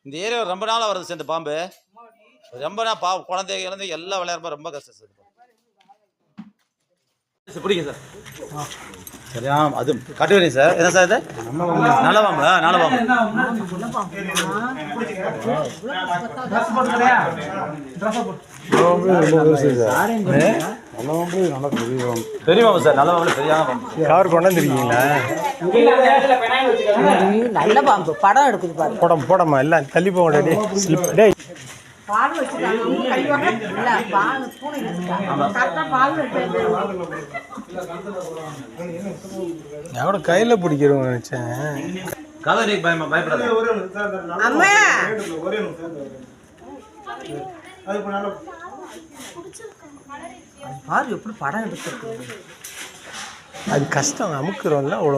இந்த ஏரியா ரொம்ப நாளாக வருது சார் இந்த பாம்பு. ரொம்ப நாள் குழந்தைங்க எல்லாம் விளையாடுறப்ப ரொம்ப கஷ்டம் சார். பிடிக்கும் சார். சரியா அது கட்டு வரீங்க சார். என்ன சார் இது? நல்ல பாம்பு. நல்ல பாம்பு. பெரிய பாம்பு சார். நல்ல பாம்பு. சரியான பாம்பு. கவர் கொண்டாந்துருக்கீங்களா? நல்ல பாம்பு. படம் எடுக்குது பாரு. போடமா எல்லாம் தள்ளி போக ஸ்லிப் டே பால் வச்சிருக்காங்க. கையோட இல்ல பால் பூனை வச்சிருக்காங்க. கரெக்ட்டா பால் நான் கூட கையில பிடிக்கிறோம் நினைச்சேன். கதை நீ பயப்படாத. அம்மா பாரு எப்படி படம் எடுத்துருக்கு. அது கஷ்டம் அமுக்குறோம்ல அவ்வளோ.